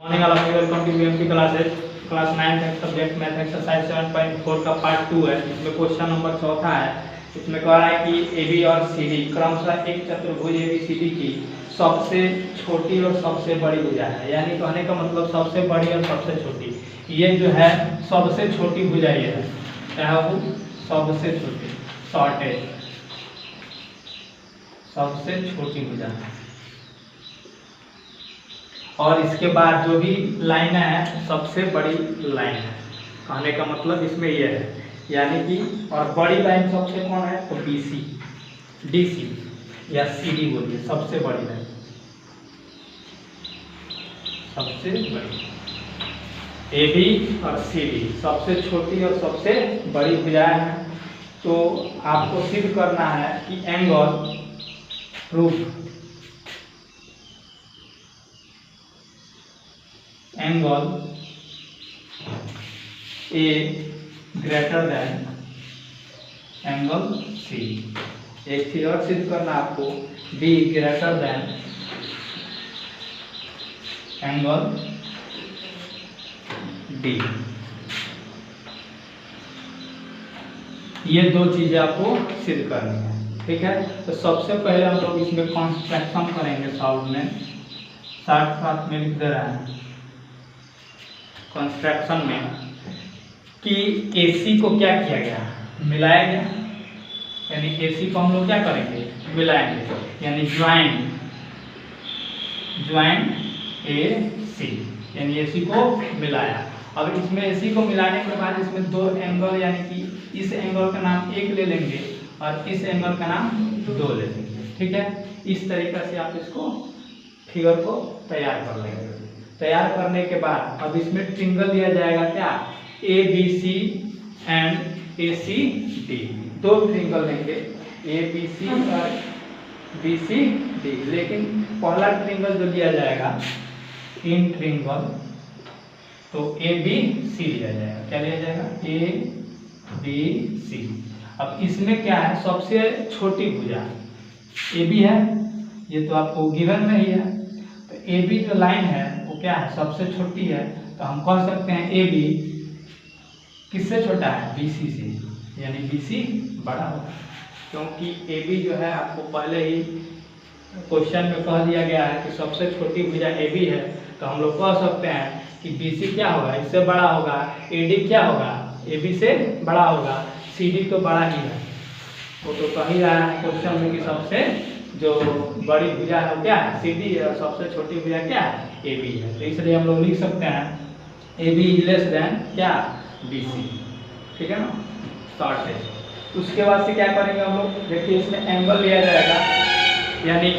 Morning all of you, welcome to BMP classes. Class 9 का subject math exercise 7.4 का part 2 है। इसमें question number चौथा है। इसमें कह रहा है कि एबी और सीडी क्रमशः एक चतुर्भुज एबीसीडी की सबसे छोटी और सबसे बड़ी भुजा है। यानी कहने का मतलब सबसे बड़ी और सबसे छोटी, ये जो है सबसे छोटी भुजा ये है, क्या है वो? सबसे छोटी, शॉर्टेज, सबसे छोटी भुजा है। और इसके बाद जो भी लाइन है सबसे बड़ी लाइन है। कहने का मतलब इसमें यह है, यानी कि और बड़ी लाइन सबसे कौन है? तो बीसी, डीसी या सीडी बोलिए, सबसे बड़ी लाइन, सबसे बड़ी। एबी और सीडी सबसे छोटी और सबसे बड़ी भुजाएं हैं। तो आपको सिद्ध करना है कि angle proof, angle A greater than angle C. एक चीज और सिद्ध करना आपको, B greater than angle D. ये दो चीजें आपको सिद्ध करनी है, ठीक है। तो सबसे पहले हम लोग इसमें कंस्ट्रक्शन करेंगे। सॉल्व में साथ में लिख दे रहा है कंस्ट्रक्शन में कि AC को क्या किया गया? मिलाया गया। यानी AC को हम लोग क्या करेंगे? मिलाएंगे, यानी ज्वाइन AC, यानी AC को मिलाया। अब इसमें AC को मिलाने के बाद इसमें दो एंगल, यानी कि इस एंगल का नाम 1 ले लेंगे और इस एंगल का नाम 2 ले लेंगे, ठीक है। इस तरीके से आप इसको फिगर को तैयार कर लेंगे। तैयार करने के बाद अब इसमें ट्रिंगल दिया जाएगा, क्या? ABC एंड ACD, दो ट्रिंगल लेंगे, ABC और BCD। लेकिन पहला ट्रिंगल जो दिया जाएगा इन ट्रिंगल, तो ABC लिया जाएगा। क्या लिया जाएगा? ABC। अब इसमें क्या है? सबसे छोटी भुजा AB है, ये तो आपको गिवन में ही है। तो AB जो लाइन है वो क्या है? सबसे छोटी है। तो हम कह सकते हैं AB किससे छोटा है? BC से, यानी BC बड़ा होगा। क्योंकि AB जो है आपको पहले ही क्वेश्चन में कह दिया गया है कि सबसे छोटी भुजा AB है। तो हम लोग कह सकते हैं कि BC क्या होगा? इससे बड़ा होगा। AD क्या होगा? AB से बड़ा होगा। CD तो बड़ा ही है, वो तो कह ही रहा है क्वेश्चन में कि सबसे जो बड़ी भुजा है वो क्या है? CD है, और सबसे छोटी भुजा क्या है? AB है। तो इसलिए हम लोग लिख सकते हैं AB इज लेस देन क्या? BC, ठीक है ना, शॉर्टेज। उसके बाद से क्या करेंगे हम लोग? देखिए इसमें एंगल लिया जाएगा, यानी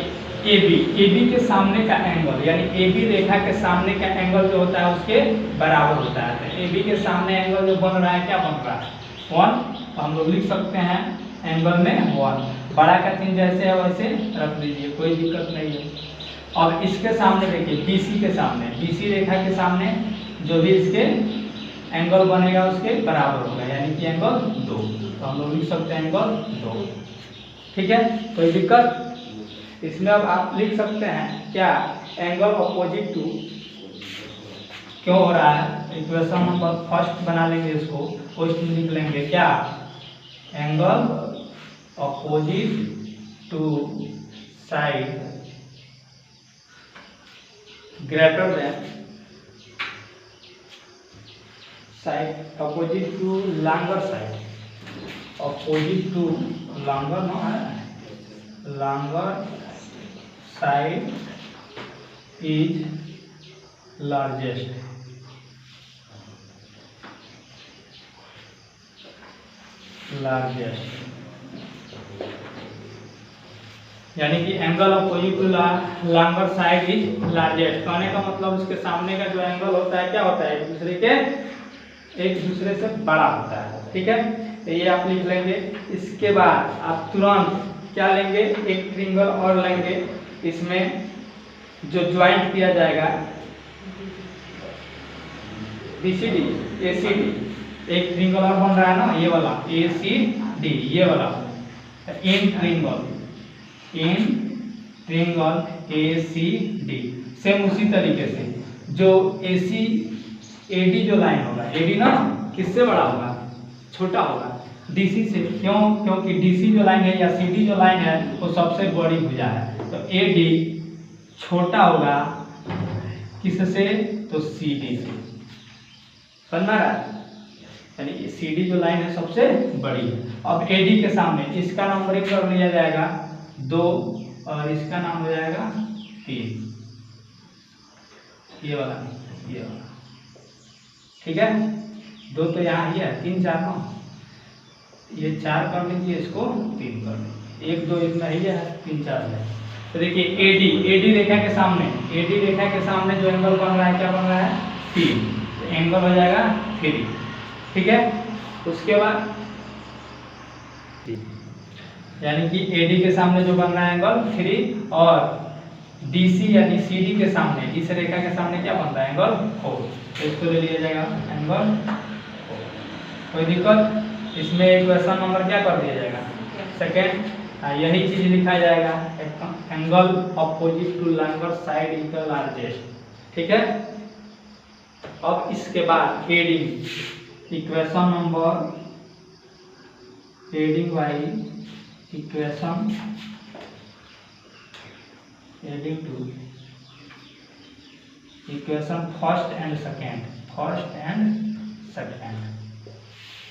AB के सामने का एंगल, यानी AB रेखा के सामने का एंगल जो होता है उसके बराबर होता है। तो AB के सामने एंगल जो बन रहा है, क्या बन रहा है? 1। तो हम लोग लिख सकते हैं एंगल में 1। बड़ा का चिन्ह जैसे है वैसे रख दीजिए, कोई दिक्कत नहीं है। और इसके सामने देखिए BC के सामने, BC रेखा के सामने जो भी इसके एंगल बनेगा उसके बराबर होगा, यानी कि एंगल 2। तो हम लोग लिख सकते हैं एंगल 2, ठीक है। कोई दिक्कत? इसमें अब आप लिख सकते हैं क्या? एंगल अपोजिट टू क्यों हो रहा है? इक्वेशन नंबर फर्स्ट बना लेंगे, इसको फर्स्ट में लिख लेंगे क्या? Angle opposite to side greater than side, opposite to longer side, opposite to longer ना है, लॉन्गर साइड इज लार्जेस्ट। यानी कि angle opposite to longer side is largest. कहने का मतलब उसके सामने का जो एंगल होता है क्या होता है? एक दूसरे से बड़ा होता है, ठीक है। तो ये आप लिख लेंगे। इसके बाद आप तुरंत क्या लेंगे? एक ट्रिंगल और लेंगे। इसमें जो ज्वाइंट किया जाएगा BCD ACD, एक ट्रिंगल और बन रहा है ना, ये वाला ACD, ये वाला इन ट्रिंगल ACD। सेम उसी तरीके से जो AC AD जो लाइन होगा, AD ना किससे बड़ा होगा, छोटा होगा DC से। क्यों? क्योंकि DC जो लाइन है या CD जो लाइन है वो सबसे बड़ी भुजा है, तो AD छोटा होगा किससे, तो CD से। समझना है, यानी CD जो लाइन है सबसे बड़ी है। अब AD के सामने इसका नंबरिंग कर लिया जाएगा 2 और इसका नाम हो जाएगा 3, ये वाला, ठीक है। 2 तो यहाँ ही है, 3 4 9, ये 4 कर लीजिए, इसको 3 कर लीजिए, 1 2 इतना ही है, 3 4 है। तो देखिए AD रेखा के सामने, AD रेखा के सामने जो एंगल बन रहा है, क्या बन रहा है, 3, तो एंगल हो जाएगा 3, ठीक है। उसके बाद यानी कि AD के सामने जो बन रहा है एंगल 3, और DC यानी CD के सामने, इस रेखा के सामने क्या बन रहा है, एंगल 4, तो इसको ले लिया जाएगा एंगल 4। कोई दिक्कत? इसमें इक्वेशन नंबर क्या कर दिया जाएगा, सेकेंड। यही चीज लिखा जाएगा, angle opposite to longer side is the largest, ठीक है। अब इसके बाद adding equation number, adding by equation, adding to equation first and second,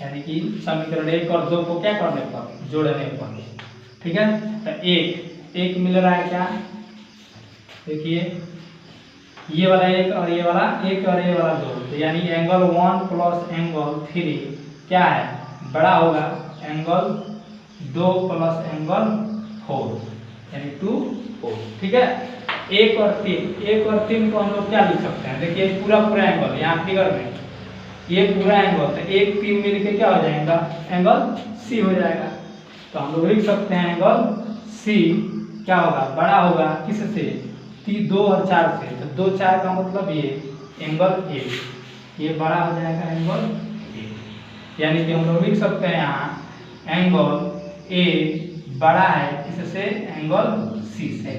यानी कि समीकरण 1 और 2 को क्या करने पर, जोड़ने पर, ठीक है। तो एक मिल रहा है क्या, देखिए ये वाला 1 और ये वाला 1 और ये वाला 2, तो यानी एंगल 1 प्लस एंगल 3 क्या है, बड़ा होगा एंगल 2 प्लस एंगल 4, यानी 2 4, ठीक है। 1 और 3 को हम लोग क्या लिख सकते हैं, देखिए पूरा एंगल यहाँ फिगर में, ये पूरा एंगल, तो 1 3 मिलके क्या हो जाएगा, एंगल C हो जाएगा। तो हम लोग लिख सकते हैं एंगल C क्या होगा, बड़ा होगा किससे, 2 और 4 से, तो 2 4 का मतलब ये एंगल A, ये बड़ा हो जाएगा एंगल A, यानी कि हम लोग लिख सकते हैं यहाँ एंगल A बड़ा है किससे, एंगल C से,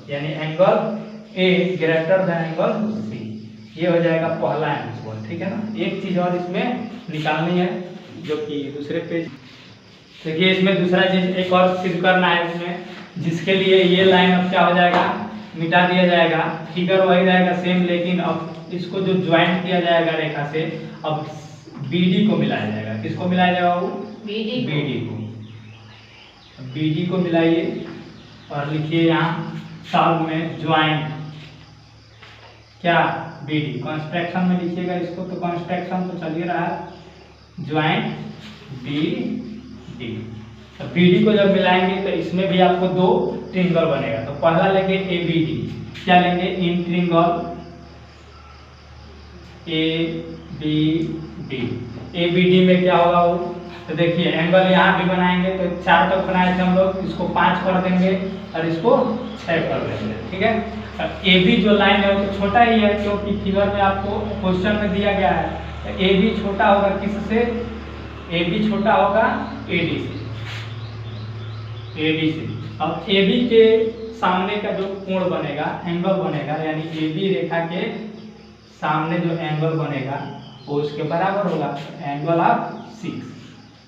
यानी angle A greater than angle C, ये हो जाएगा पहला आंसर, ठीक है ना। एक चीज और इसमें निकालनी है, जो कि दूसरे पेज, देखिए इसमें दूसरा चीज एक और सिद्ध करना है इसमें, जिसके लिए ये लाइन अब क्या हो जाएगा, मिटा दिया जाएगा, फिगर वही रहेगा सेम, लेकिन अब इसको जो ज्वाइंट किया जाएगा रेखा से, अब BD को मिलाया जाएगा, किसको मिलाया जाएगा, वो BD को मिलाइए और लिखिए यहाँ सॉल्व में ज्वाइंट क्या, BD, कंस्ट्रक्शन में लिखिएगा इसको, तो कंस्ट्रक्शन तो चल ही रहा है, ज्वाइंट BD। तो BD को जब मिलाएंगे तो इसमें भी आपको 2 ट्रिंगल बनेगा, तो पहला लेंगे ABD, क्या लेंगे, इन ट्रिंगल ABD में क्या होगा वो, तो देखिए एंगल यहाँ भी बनाएंगे, तो 4 तक बनाए थे हम लोग, इसको 5 कर देंगे और इसको 6 कर देंगे, ठीक है। AB जो लाइन है वो तो छोटा ही है, क्योंकि फिगर में आपको क्वेश्चन में दिया गया है, तो AB छोटा होगा किससे, AB छोटा होगा AD से। अब AB के सामने का जो कोण बनेगा, एंगल बनेगा, यानी AB रेखा के सामने जो एंगल बनेगा वो उसके बराबर होगा, एंगल ऑफ 6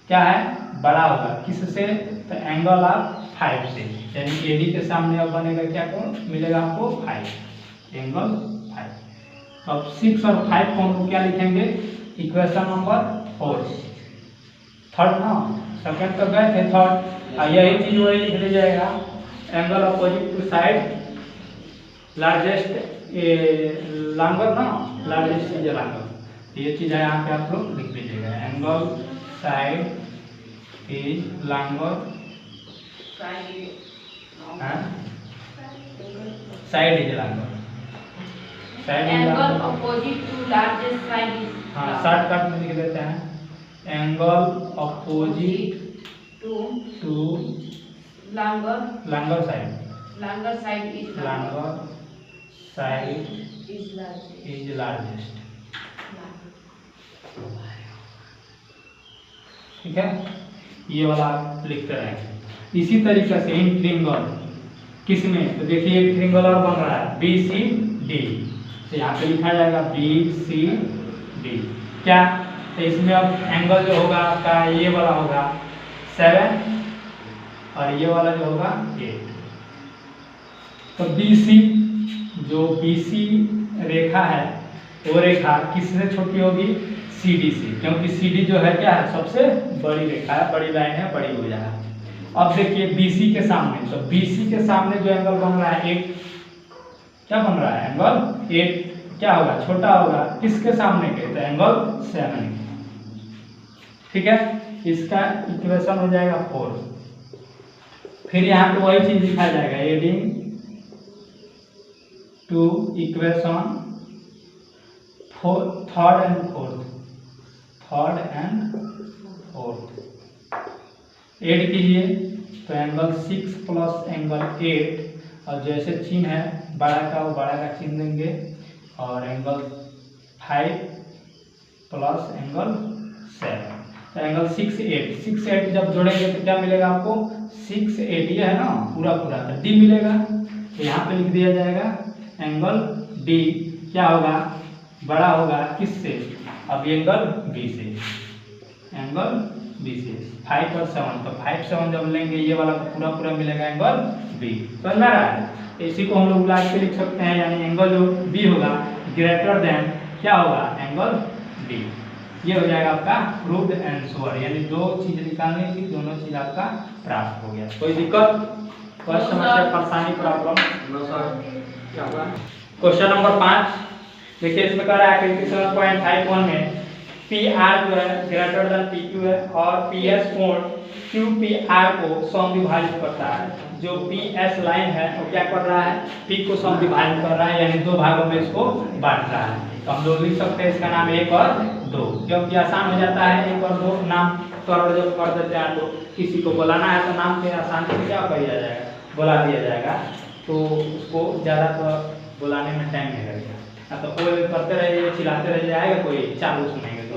क्या है, बड़ा होगा किससे, तो एंगल ऑफ 5 से, यानी AD के सामने अब बनेगा क्या कोण मिलेगा आपको, 5, एंगल 5। तो अब 6 और 5 कोण को क्या लिखेंगे, इक्वेशन नंबर 4, थर्ड ना, सेकंड तो गए थे, थर्ड, यही चीज वही लिख ली जाएगा, angle opposite to side largest longer ना, लार्जेस्ट इज लॉन्गर, ये चीज है यहाँ पे आप लोग लिख लीजिएगा, angle side is longer, side is longer, angle opposite to largest side is, हाँ शॉर्टकट में लिख देते हैं, angle opposite to longer side is largest, ठीक है। ये वाला आप लिखते रहेंगे। इसी तरीके से इन ट्रिंगल किसमें, तो देखिए एक ट्रिंगल और बन रहा है BCD, तो यहाँ पे लिखा जाएगा BCD। क्या, तो इसमें अब एंगल जो होगा आपका ये वाला होगा 7 और ये वाला जो होगा 8। तो BC, जो BC रेखा है वो रेखा किससे छोटी होगी, CD से, क्योंकि CD जो है क्या है, सबसे बड़ी रेखा है, बड़ी लाइन है, बड़ी भुजा है। अब देखिए BC के सामने, तो BC के सामने जो एंगल बन रहा है 8, क्या बन रहा है, एंगल 8 क्या होगा, छोटा होगा, किसके सामने के, तो एंगल 7। ठीक है, इसका इक्वेशन हो जाएगा 4। फिर यहाँ पे वही चीज लिखा जाएगा, adding to equation third and fourth add कीजिए, तो एंगल 6 प्लस एंगल 8, और जैसे चिन्ह है बड़ा का वो बड़ा का चिन्ह देंगे, और एंगल 5 प्लस एंगल 7, तो एंगल 6 8 जब जोड़ेंगे तो क्या मिलेगा आपको, 6 8, ये है ना पूरा पूरा, तो D मिलेगा। तो यहाँ पे लिख दिया जाएगा एंगल D क्या होगा, बड़ा होगा किससे, अब एंगल B से, एंगल B से 5 और 7, तो 5 7 जब लेंगे ये वाला तो पूरा पूरा मिलेगा एंगल B। समझ में आ रहा है, इसी को हम लोग उला के लिख सकते हैं, यानी एंगल जो B होगा ग्रेटर देन क्या होगा, एंगल D। ये हो जाएगा आपका प्रूव्ड एंड श्योर, यानी दो चीज निकालने की, दोनों चीज आपका प्राप्त हो गया। कोई दिक्कत, कोई समस्या, परेशानी, प्रॉब्लम? क्वेश्चन नंबर 5 देखिए, इसमें कह रहा है कि 7.51 में PR जो है ग्रेटर देन PQ है, और PS कोण QPR को समविभाजित करता है। जो PS लाइन है वो क्या कर रहा है, P को समविभाजित कर रहा है, यानी दो भागों में इसको बांट रहा है। तो हम लोग लिख सकते हैं इसका नाम 1 और 2, क्योंकि आसान हो जाता है 1 और 2 नाम करोड़ जब कर देते हैं तो किसी को बुलाना है तो नाम के आसान से क्या कर दिया जाएगा, बुला दिया जाएगा, तो उसको ज़्यादा तो बुलाने में टाइम नहीं लगेगा। तो कोई करते रहिए, चिल्लाते रह जाएगा, कोई चालू सुनेंगे तो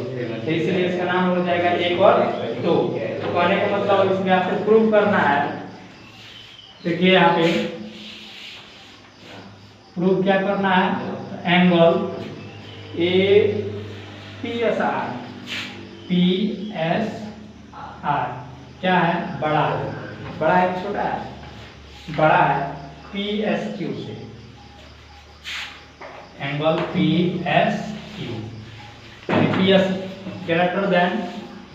इसलिए इसका नाम हो जाएगा 1 और 2। तो कहने का मतलब इसमें आपको प्रूव करना है, देखिए यहाँ पे प्रूव क्या करना है, एंगल APSR क्या है, बड़ा है, बड़ा है छोटा है, बड़ा है PSQ से, एंगल PSQ, यानी PS greater than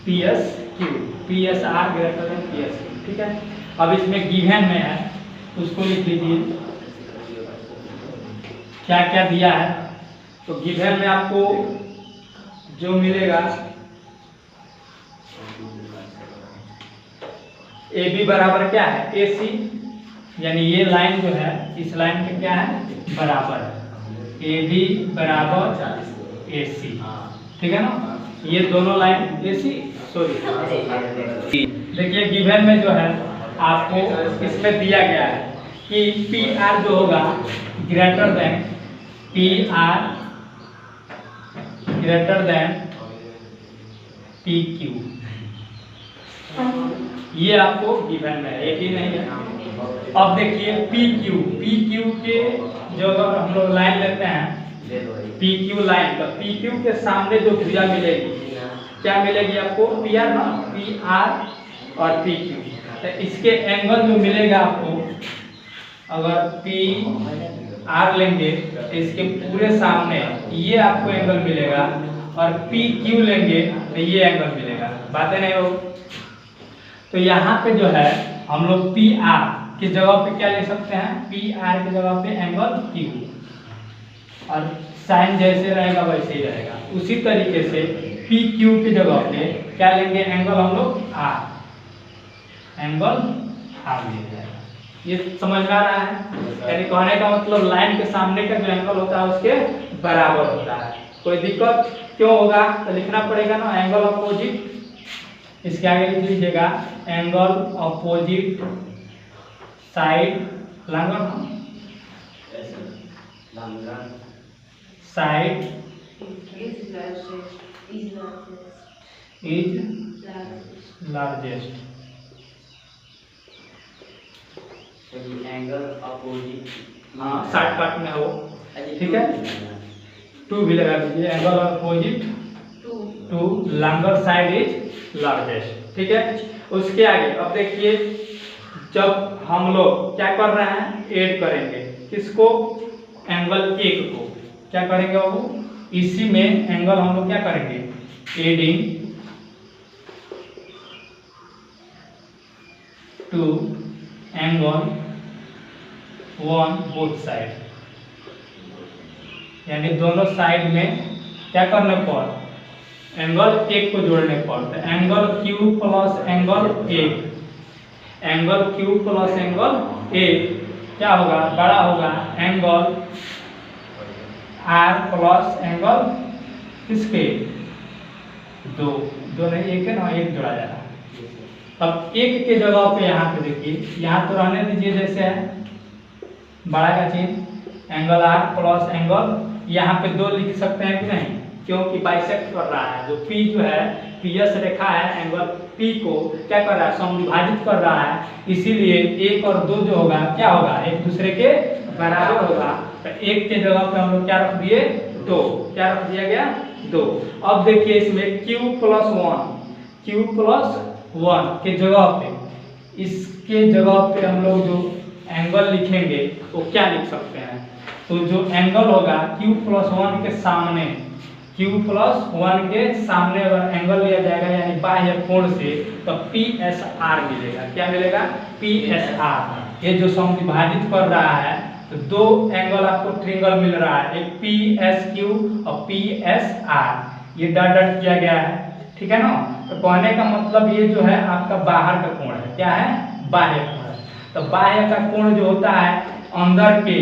PSQ, PSR greater than PSQ। ठीक है, अब इसमें गिवन में है उसको लिख लीजिए क्या क्या दिया है। तो गिवन में आपको जो मिलेगा AB बराबर क्या है, AC, यानी ये लाइन जो है इस लाइन के क्या है, बराबर है, AB बराबर AC। ठीक है ना, ये दोनों लाइन AC, सॉरी देखिए गिवन में जो है आपको इसमें दिया गया है कि PR जो होगा greater than PR greater than PQ, ये आपको गिवन में है, एक ही नहीं है। अब देखिए PQ के जो अगर हम लोग लाइन लेते हैं PQ लाइन, तो PQ के सामने जो भुजा मिलेगी क्या मिलेगी आपको, PR ना, PR और PQ। तो इसके एंगल जो मिलेगा आपको, अगर PR लेंगे तो इसके पूरे सामने ये आपको एंगल मिलेगा, और PQ लेंगे तो ये एंगल मिलेगा, बातें नहीं हो। तो यहाँ पे जो है हम लोग PR की जगह पे क्या ले सकते हैं, PR की जगह पे एंगल Q, और साइन जैसे रहेगा वैसे ही रहेगा। उसी तरीके से PQ की जगह पे क्या लेंगे, एंगल हम लोग R, एंगल R ले जाएगा। ये समझ में आ रहा है, यानी कहने का मतलब लाइन के सामने का जो एंगल होता है उसके बराबर होता है। कोई दिक्कत क्यों होगा, तो लिखना पड़ेगा ना एंगल अपोजिट, इसके आगे लिख लीजिएगा angle opposite side side is largest, angle opposite, हाँ शॉर्टकट में हो। ठीक है, 2 भी लगा दीजिए, angle opposite to longer side is largest. ठीक है, उसके आगे अब देखिए, जब हम लोग क्या कर रहे हैं, ऐड करेंगे किसको, एंगल 1 को क्या करेंगे बाबू, इसी में एंगल हम लोग क्या करेंगे, adding to angle 1 both side, यानी दोनों साइड में क्या करने पर, एंगल 1 को जोड़ने पर, तो angle Q plus angle 1, angle Q plus angle 1 क्या होगा, बड़ा होगा एंगल R प्लस एंगल किसके, 2 नहीं, एक है ना, 1 जोड़ा जा रहा है। अब 1 के जगह पे यहाँ पे देखिए, यहाँ तो रहने दीजिए जैसे है, बड़ा का चिन्ह एंगल R प्लस एंगल, यहाँ पे 2 लिख सकते हैं कि नहीं, क्योंकि बाइसेक्ट कर रहा है, जो P जो है, PS रेखा है, एंगल P को क्या कर रहा है, समविभाजित कर रहा है, इसीलिए 1 और 2 जो होगा क्या होगा, एक दूसरे के बराबर होगा। तो 1 के जगह पे हम लोग क्या रख दिए, 2, क्या रख दिया गया, 2। अब देखिए इसमें Q प्लस 1 के जगह पे, इसके जगह पे हम लोग जो एंगल लिखेंगे वो क्या लिख सकते हैं, तो जो एंगल होगा Q प्लस 1 के सामने, Q प्लस 1 के सामने अगर एंगल लिया जाएगा यानी बाह्य कोण से, तो PSR मिलेगा। क्या मिलेगा, PSR। ये जो समविभाजित कर रहा है, तो 2 एंगल आपको ट्रिंगल मिल रहा है, एक PSQ और PSR, ये डॉट डॉट किया गया है। ठीक है ना, तो कहने का मतलब ये जो है आपका बाहर का कोण है, क्या है, बाह्य कोण है। तो बाह्य का कोण जो होता है अंदर के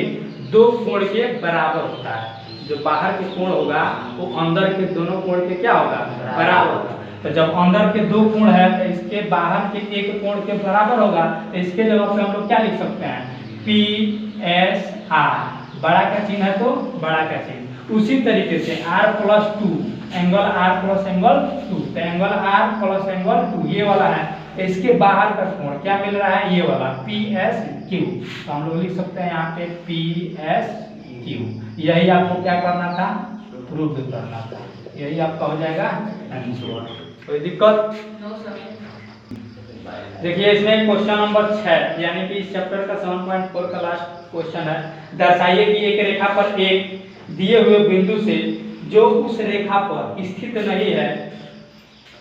2 कोण के बराबर होता है, जो बाहर के कोण होगा वो अंदर के दोनों कोण के क्या होगा, बराबर होगा। तो जब अंदर के 2 कोण है तो इसके बाहर के 1 कोण के बराबर होगा, तो इसके जगह पे हम लोग क्या लिख सकते हैं, PSR, बड़ा का चिन्ह है तो बड़ा का चिन्ह। उसी तरीके से R plus 2, angle R plus angle 2, तो एंगल R प्लस एंगल 2 ये वाला है, तो इसके बाहर का कोण क्या मिल रहा है, ये वाला PSQ, तो हम लोग लिख सकते हैं यहाँ पे PSQ। यही आपको क्या करना था, प्रूव करना था, यही आपका हो जाएगा आंसर। कोई दिक्कत, नो सर। देखिए इसमें क्वेश्चन नंबर 6, यानी कि इस चैप्टर का 7.4 का लास्ट क्वेश्चन है। दर्शाइए कि एक रेखा पर एक दिए हुए बिंदु से जो उस रेखा पर स्थित नहीं है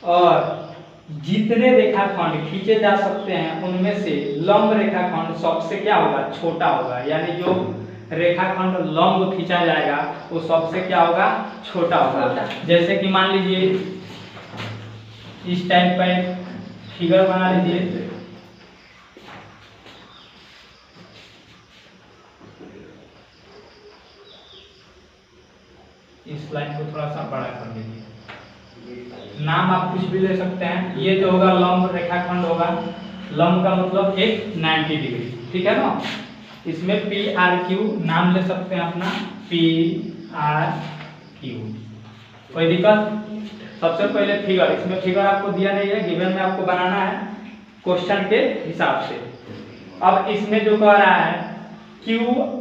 और जितने रेखाखंड खींचे जा सकते हैं उनमें से लंब रेखाखंड सबसे क्या होगा, छोटा होगा, यानी जो रेखाखंड लंब खींचा जाएगा वो सबसे क्या होगा, छोटा होगा। जैसे कि मान लीजिए इस टाइप का फिगर बना लीजिए, इस लाइन को थोड़ा सा बड़ा कर लीजिए, नाम आप कुछ भी ले सकते हैं। ये जो होगा लंब रेखाखंड होगा, लंब का मतलब एक 90 डिग्री, ठीक है ना। इसमें PRQ नाम ले सकते हैं अपना, PRQ, कोई दिक्कत। सबसे पहले फिगर, इसमें फिगर आपको दिया नहीं है, गिवन में आपको बनाना है क्वेश्चन के हिसाब से। अब इसमें जो कह रहा है QR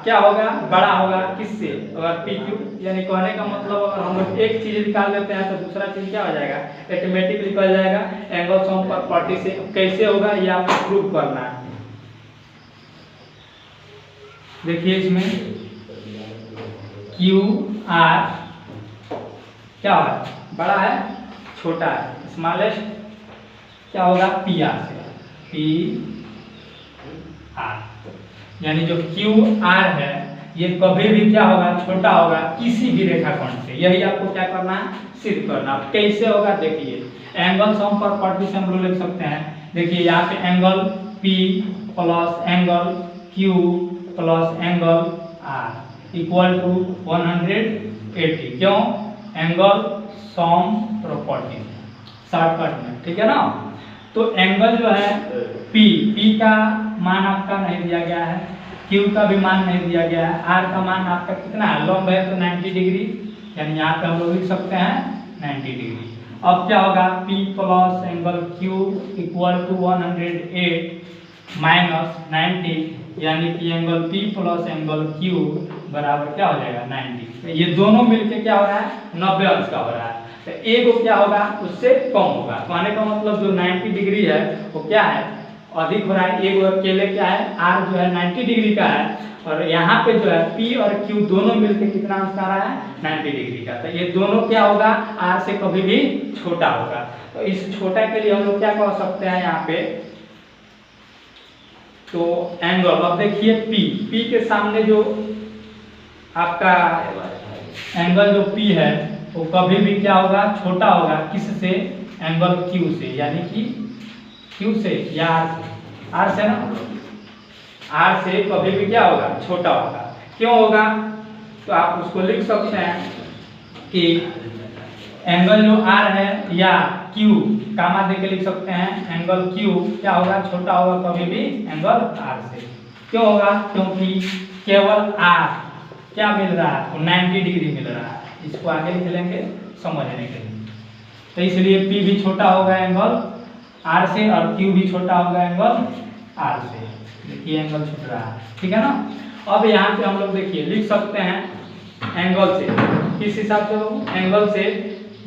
क्या होगा, बड़ा होगा किससे, अगर PQ, यानी कहने का मतलब अगर हम लोग एक चीज निकाल लेते हैं तो दूसरा चीज क्या हो जाएगा, ऑटोमेटिक निकल जाएगा एंगल सम प्रॉपर्टी से। कैसे होगा ये आपको प्रूव करना है। देखिए इसमें QR क्या है, बड़ा है छोटा है, स्मॉलेस्ट क्या होगा, PR से, PR, यानी जो QR है ये कभी भी क्या होगा, छोटा होगा किसी भी रेखाखंड से। यही आपको क्या करना है, सिद्ध करना। कैसे होगा देखिए, एंगल सम प्रॉपर्टी से हम लोग लिख सकते हैं। देखिए यहाँ पे angle P plus angle Q plus angle R equal to 180, क्यों, एंगल सम प्रॉपर्टी शॉर्टकट में, ठीक है ना। तो एंगल जो है P का मान आपका नहीं दिया गया है, Q का भी मान नहीं दिया गया है, R का मान आपका कितना है, लंब है तो 90 डिग्री, यानी यहाँ पे हम लोग लिख सकते हैं 90 डिग्री। अब क्या होगा, P plus angle Q equal to 108 minus 90 यानी कि एंगल P प्लस एंगल Q बराबर क्या हो जाएगा 90। ये दोनों मिलके क्या हो रहा है 90 अंश का हो रहा है। तो एक वो क्या होगा उससे कम होगा। कहने का मतलब जो 90 डिग्री है वो क्या है अधिक हो रहा है। एक अकेले क्या है R जो है 90 डिग्री का है और यहाँ पे जो है P और Q दोनों मिलके कितना अंश का रहा है 90 डिग्री का। तो ये दोनों क्या होगा R से कभी भी छोटा होगा। तो इस छोटा के लिए हम लोग क्या कह सकते हैं यहाँ पे तो एंगल। अब देखिए P के सामने जो आपका एंगल जो P है वो कभी भी क्या होगा छोटा होगा किससे एंगल Q से, यानी कि Q से या R से ना, R से कभी भी क्या होगा छोटा होगा। क्यों होगा तो आप उसको लिख सकते हैं कि एंगल जो R है या Q कामा दे के लिख सकते हैं एंगल Q क्या होगा छोटा होगा कभी भी एंगल R से। क्यों होगा क्योंकि केवल R क्या मिल रहा है तो 90 डिग्री मिल रहा है। इसको आगे लिख लेंगे समझने के लिए। तो इसलिए P भी छोटा होगा एंगल R से और Q भी छोटा होगा एंगल R से। देखिए एंगल छूट रहा है, ठीक है ना। अब यहाँ पे हम लोग देखिए लिख सकते हैं एंगल से किस हिसाब से एंगल से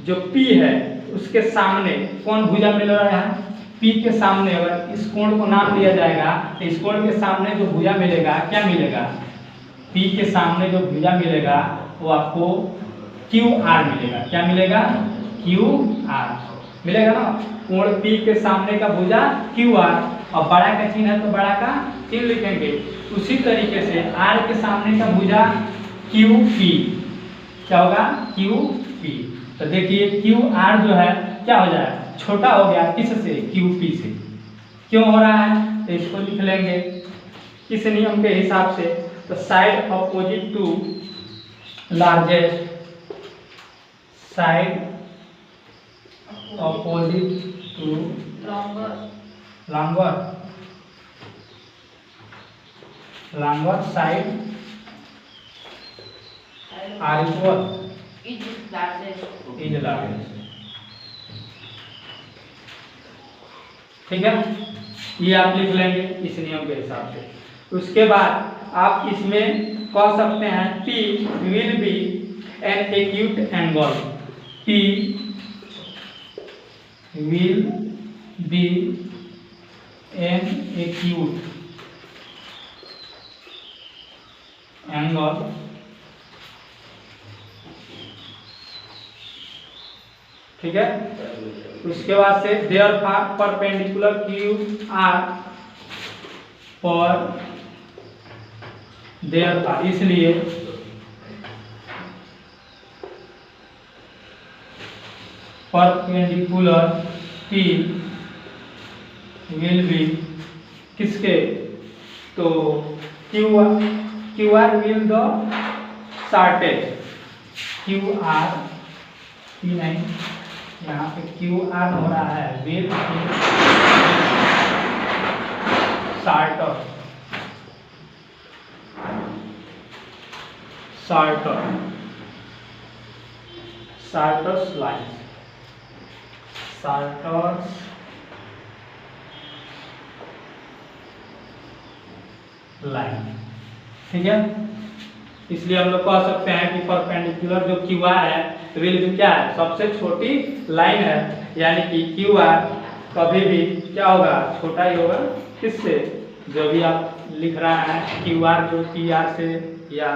जो P है उसके सामने कौन भुजा मिल रहा है P के सामने। अगर इस कोण को नाम दिया जाएगा तो इस कोण के सामने जो भुजा मिलेगा क्या मिलेगा P के सामने जो भुजा मिलेगा वो आपको QR मिलेगा। क्या मिलेगा QR मिलेगा ना। कोण P के सामने का भुजा QR और बड़ा का चिन्ह है तो बड़ा का चिन्ह लिखेंगे। उसी तरीके से R के सामने का भुजा QP क्या होगा QP। तो देखिए QR जो है क्या हो जाएगा छोटा हो गया किससे QP से। क्यों हो रहा है तो इसको लिख लेंगे किस नियम के हिसाब से तो side opposite to largest, side opposite to longer side are equal Is largest. is largest। ठीक है ये आप लिख लेंगे इस नियम के हिसाब से। उसके बाद आप इसमें कह सकते हैं P will be an acute angle। P will be an acute angle ठीक है। उसके बाद से देयर परपेंडिकुलर QR पर देयर पर, इसलिए परपेंडिकुलर P विल बी किसके तो QR will the shortage QR P नहीं यहाँ पे QR हो रहा है विल शॉर्टर्स लाइन ठीक है। इसलिए हम लोग कह सकते हैं कि परपेंडिकुलर जो QR है विल भी क्या है सबसे छोटी लाइन है, यानी कि QR कभी भी क्या होगा छोटा ही होगा किससे जो भी आप लिख रहा है QR जो PR से या